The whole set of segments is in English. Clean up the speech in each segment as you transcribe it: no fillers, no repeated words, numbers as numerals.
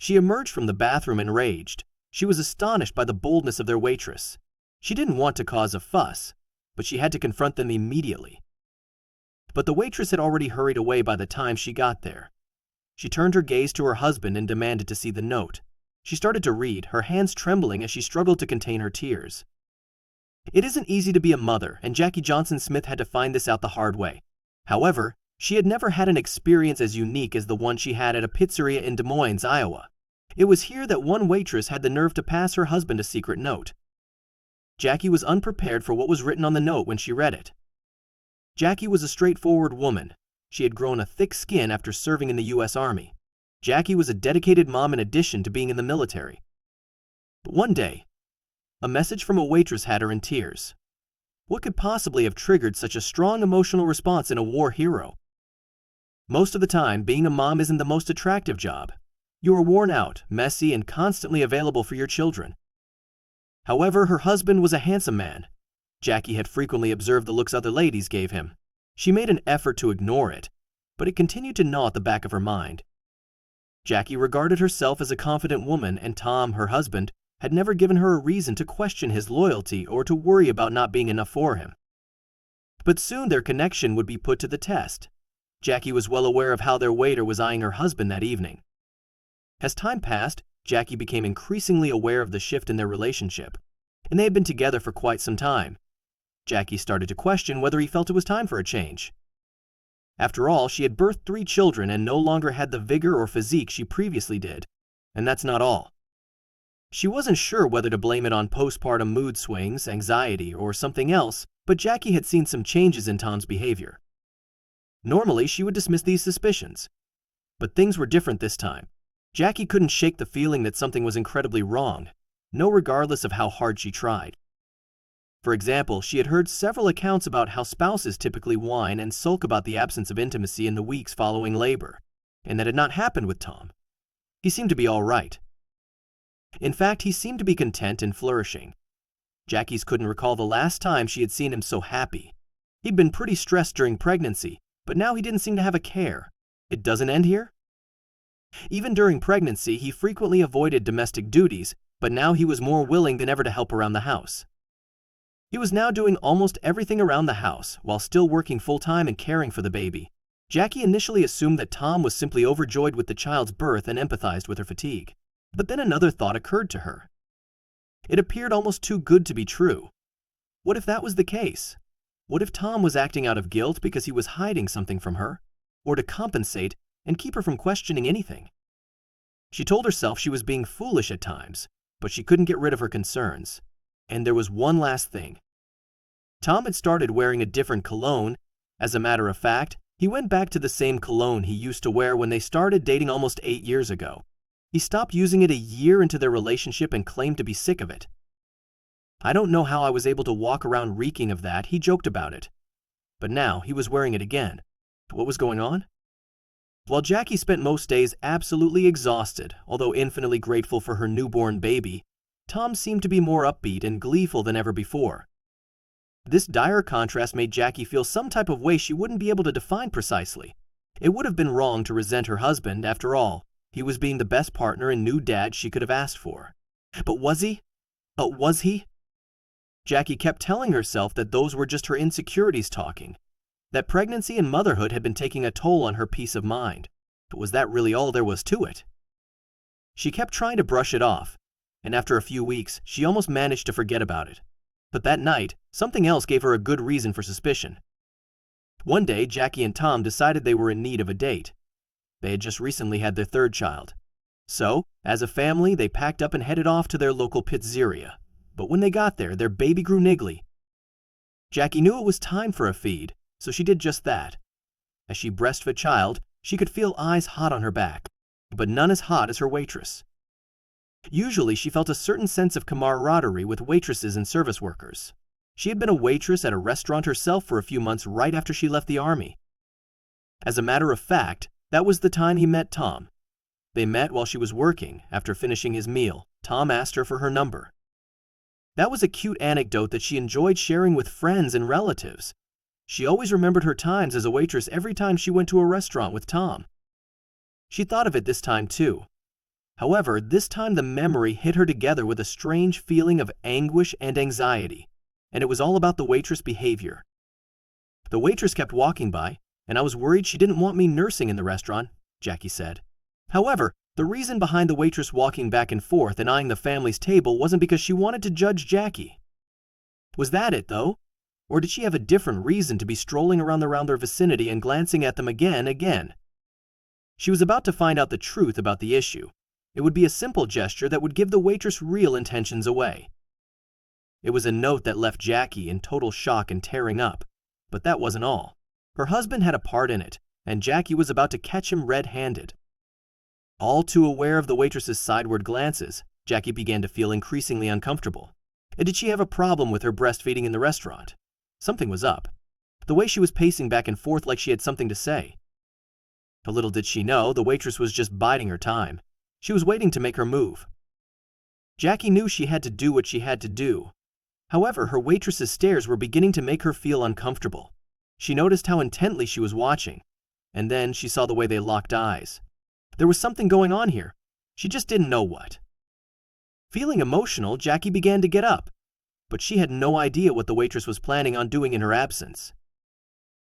She emerged from the bathroom enraged. She was astonished by the boldness of their waitress. She didn't want to cause a fuss, but she had to confront them immediately. But the waitress had already hurried away by the time she got there. She turned her gaze to her husband and demanded to see the note. She started to read, her hands trembling as she struggled to contain her tears. It isn't easy to be a mother, and Jackie Johnson Smith had to find this out the hard way. However, she had never had an experience as unique as the one she had at a pizzeria in Des Moines, Iowa. It was here that one waitress had the nerve to pass her husband a secret note. Jackie was unprepared for what was written on the note when she read it. Jackie was a straightforward woman. She had grown a thick skin after serving in the U.S. Army. Jackie was a dedicated mom in addition to being in the military. But one day, a message from a waitress had her in tears. What could possibly have triggered such a strong emotional response in a war hero? Most of the time, being a mom isn't the most attractive job. You are worn out, messy, and constantly available for your children. However, her husband was a handsome man. Jackie had frequently observed the looks other ladies gave him. She made an effort to ignore it, but it continued to gnaw at the back of her mind. Jackie regarded herself as a confident woman, and Tom, her husband, had never given her a reason to question his loyalty or to worry about not being enough for him. But soon their connection would be put to the test. Jackie was well aware of how their waiter was eyeing her husband that evening. As time passed, Jackie became increasingly aware of the shift in their relationship, and they had been together for quite some time. Jackie started to question whether he felt it was time for a change. After all, she had birthed 3 children and no longer had the vigor or physique she previously did. And that's not all. She wasn't sure whether to blame it on postpartum mood swings, anxiety, or something else, but Jackie had seen some changes in Tom's behavior. Normally, she would dismiss these suspicions. But things were different this time. Jackie couldn't shake the feeling that something was incredibly wrong, regardless of how hard she tried. For example, she had heard several accounts about how spouses typically whine and sulk about the absence of intimacy in the weeks following labor, and that had not happened with Tom. He seemed to be all right. In fact, he seemed to be content and flourishing. Jackie's couldn't recall the last time she had seen him so happy. He'd been pretty stressed during pregnancy, but now he didn't seem to have a care. It doesn't end here? Even during pregnancy, he frequently avoided domestic duties, but now he was more willing than ever to help around the house. He was now doing almost everything around the house, while still working full-time and caring for the baby. Jackie initially assumed that Tom was simply overjoyed with the child's birth and empathized with her fatigue. But then another thought occurred to her. It appeared almost too good to be true. What if that was the case? What if Tom was acting out of guilt because he was hiding something from her, or to compensate and keep her from questioning anything? She told herself she was being foolish at times, but she couldn't get rid of her concerns. And there was one last thing. Tom had started wearing a different cologne. As a matter of fact, he went back to the same cologne he used to wear when they started dating almost 8 years ago. He stopped using it a year into their relationship and claimed to be sick of it. "I don't know how I was able to walk around reeking of that," he joked about it. But now he was wearing it again. What was going on? While Jackie spent most days absolutely exhausted, although infinitely grateful for her newborn baby, Tom seemed to be more upbeat and gleeful than ever before. This dire contrast made Jackie feel some type of way she wouldn't be able to define precisely. It would have been wrong to resent her husband, after all. He was being the best partner and new dad she could have asked for. But was he? Was he? Jackie kept telling herself that those were just her insecurities talking, that pregnancy and motherhood had been taking a toll on her peace of mind. But was that really all there was to it? She kept trying to brush it off, and after a few weeks, she almost managed to forget about it. But that night, something else gave her a good reason for suspicion. One day, Jackie and Tom decided they were in need of a date. They had just recently had their 3rd child. So, as a family, they packed up and headed off to their local pizzeria. But when they got there, their baby grew niggly. Jackie knew it was time for a feed, so she did just that. As she breastfed child, she could feel eyes hot on her back, but none as hot as her waitress. Usually, she felt a certain sense of camaraderie with waitresses and service workers. She had been a waitress at a restaurant herself for a few months right after she left the Army. As a matter of fact, that was the time he met Tom. They met while she was working. After finishing his meal, Tom asked her for her number. That was a cute anecdote that she enjoyed sharing with friends and relatives. She always remembered her times as a waitress every time she went to a restaurant with Tom. She thought of it this time too. However, this time the memory hit her together with a strange feeling of anguish and anxiety, and it was all about the waitress' behavior. The waitress kept walking by, and I was worried she didn't want me nursing in the restaurant, Jackie said. However, the reason behind the waitress walking back and forth and eyeing the family's table wasn't because she wanted to judge Jackie. Was that it, though? Or did she have a different reason to be strolling around their vicinity and glancing at them again? She was about to find out the truth about the issue. It would be a simple gesture that would give the waitress real intentions away. It was a note that left Jackie in total shock and tearing up. But that wasn't all. Her husband had a part in it, and Jackie was about to catch him red-handed. All too aware of the waitress's sideward glances, Jackie began to feel increasingly uncomfortable. Did she have a problem with her breastfeeding in the restaurant? Something was up. The way she was pacing back and forth like she had something to say. But little did she know, the waitress was just biding her time. She was waiting to make her move. Jackie knew she had to do what she had to do. However, her waitress's stares were beginning to make her feel uncomfortable. She noticed how intently she was watching, and then she saw the way they locked eyes. There was something going on here. She just didn't know what. Feeling emotional, Jackie began to get up, but she had no idea what the waitress was planning on doing in her absence.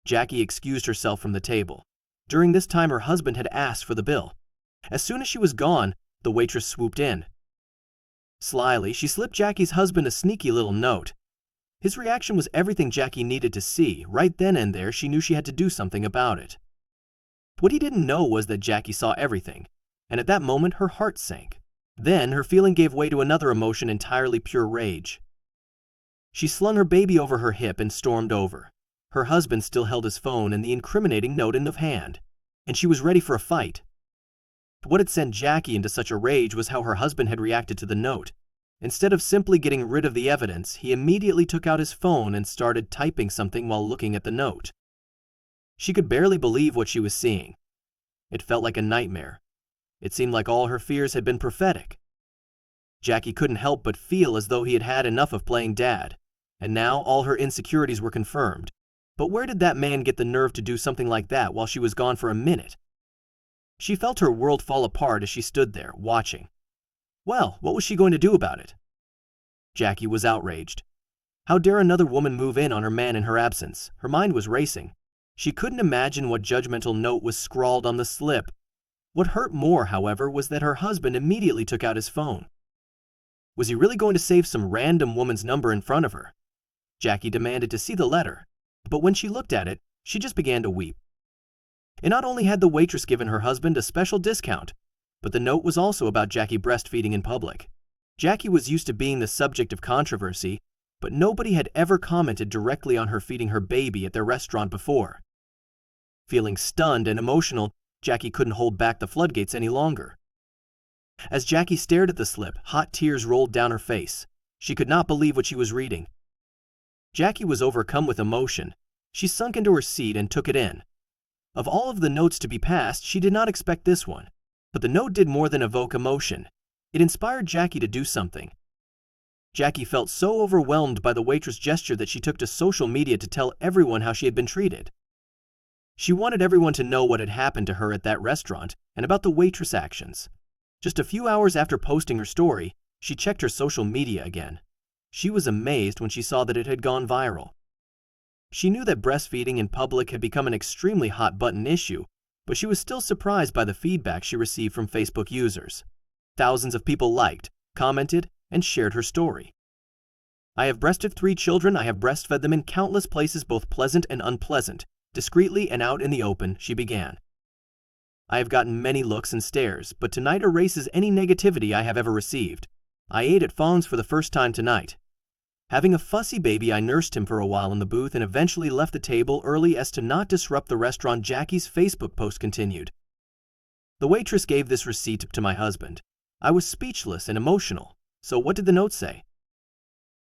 Jackie excused herself from the table. During this time, her husband had asked for the bill. As soon as she was gone, the waitress swooped in. Slyly, she slipped Jackie's husband a sneaky little note. His reaction was everything Jackie needed to see. Right then and there, she knew she had to do something about it. What he didn't know was that Jackie saw everything, and at that moment her heart sank. Then her feeling gave way to another emotion, entirely pure rage. She slung her baby over her hip and stormed over. Her husband still held his phone and the incriminating note in his hand, and she was ready for a fight. What had sent Jackie into such a rage was how her husband had reacted to the note. Instead of simply getting rid of the evidence, he immediately took out his phone and started typing something while looking at the note. She could barely believe what she was seeing. It felt like a nightmare. It seemed like all her fears had been prophetic. Jackie couldn't help but feel as though he had had enough of playing dad, and now all her insecurities were confirmed. But where did that man get the nerve to do something like that while she was gone for a minute? She felt her world fall apart as she stood there, watching. Well, what was she going to do about it? Jackie was outraged. How dare another woman move in on her man in her absence? Her mind was racing. She couldn't imagine what judgmental note was scrawled on the slip. What hurt more, however, was that her husband immediately took out his phone. Was he really going to save some random woman's number in front of her? Jackie demanded to see the letter, but when she looked at it, she just began to weep. And not only had the waitress given her husband a special discount, but the note was also about Jackie breastfeeding in public. Jackie was used to being the subject of controversy, but nobody had ever commented directly on her feeding her baby at their restaurant before. Feeling stunned and emotional, Jackie couldn't hold back the floodgates any longer. As Jackie stared at the slip, hot tears rolled down her face. She could not believe what she was reading. Jackie was overcome with emotion. She sunk into her seat and took it in. Of all of the notes to be passed, she did not expect this one. But the note did more than evoke emotion. It inspired Jackie to do something. Jackie felt so overwhelmed by the waitress' gesture that she took to social media to tell everyone how she had been treated. She wanted everyone to know what had happened to her at that restaurant and about the waitress' actions. Just a few hours after posting her story, she checked her social media again. She was amazed when she saw that it had gone viral. She knew that breastfeeding in public had become an extremely hot-button issue, but she was still surprised by the feedback she received from Facebook users. Thousands of people liked, commented, and shared her story. I have breastfed 3 children. I have breastfed them in countless places, both pleasant and unpleasant, discreetly and out in the open, she began. I have gotten many looks and stares, but tonight erases any negativity I have ever received. I ate at Fawn's for the first time tonight. Having a fussy baby, I nursed him for a while in the booth and eventually left the table early as to not disrupt the restaurant. Jackie's Facebook post continued. The waitress gave this receipt to my husband. I was speechless and emotional. So what did the note say?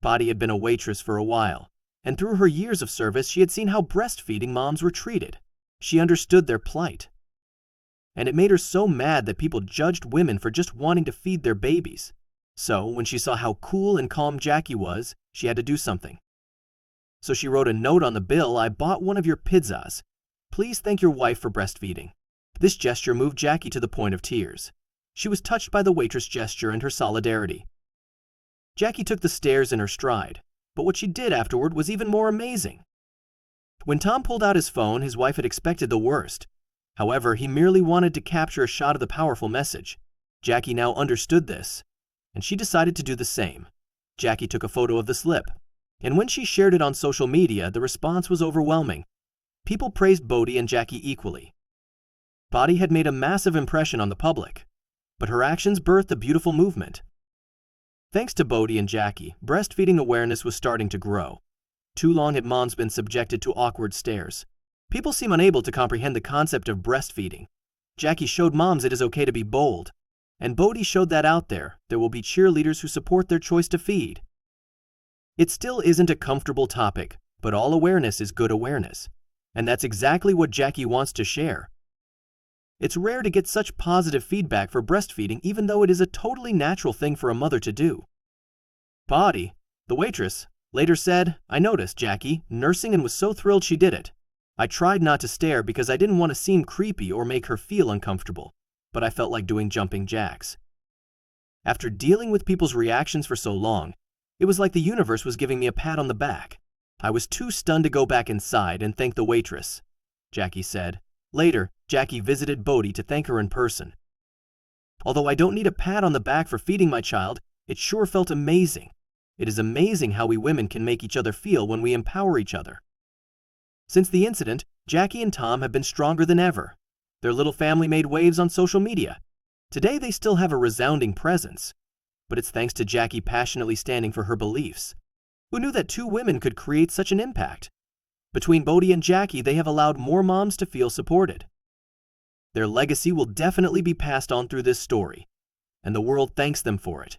Body had been a waitress for a while, and through her years of service, she had seen how breastfeeding moms were treated. She understood their plight. And it made her so mad that people judged women for just wanting to feed their babies. So, when she saw how cool and calm Jackie was, she had to do something. So she wrote a note on the bill. I bought one of your pizzas. Please thank your wife for breastfeeding. This gesture moved Jackie to the point of tears. She was touched by the waitress' gesture and her solidarity. Jackie took the stares in her stride, but what she did afterward was even more amazing. When Tom pulled out his phone, his wife had expected the worst. However, he merely wanted to capture a shot of the powerful message. Jackie now understood this, and she decided to do the same. Jackie took a photo of the slip, and when she shared it on social media, the response was overwhelming. People praised Bodhi and Jackie equally. Bodhi had made a massive impression on the public, but her actions birthed a beautiful movement. Thanks to Bodhi and Jackie, breastfeeding awareness was starting to grow. Too long had moms been subjected to awkward stares. People seem unable to comprehend the concept of breastfeeding. Jackie showed moms it is okay to be bold, and Bodhi showed that out there will be cheerleaders who support their choice to feed. It still isn't a comfortable topic, but all awareness is good awareness, and that's exactly what Jackie wants to share. It's rare to get such positive feedback for breastfeeding, even though it is a totally natural thing for a mother to do. Bodhi, the waitress, later said, "I noticed Jackie nursing and was so thrilled she did it. I tried not to stare because I didn't want to seem creepy or make her feel uncomfortable, but I felt like doing jumping jacks." After dealing with people's reactions for so long, it was like the universe was giving me a pat on the back. I was too stunned to go back inside and thank the waitress, Jackie said. Later, Jackie visited Bodhi to thank her in person. "Although I don't need a pat on the back for feeding my child, it sure felt amazing. It is amazing how we women can make each other feel when we empower each other." Since the incident, Jackie and Tom have been stronger than ever. Their little family made waves on social media. Today they still have a resounding presence, but it's thanks to Jackie passionately standing for her beliefs. Who knew that two women could create such an impact? Between Bodhi and Jackie, they have allowed more moms to feel supported. Their legacy will definitely be passed on through this story, and the world thanks them for it.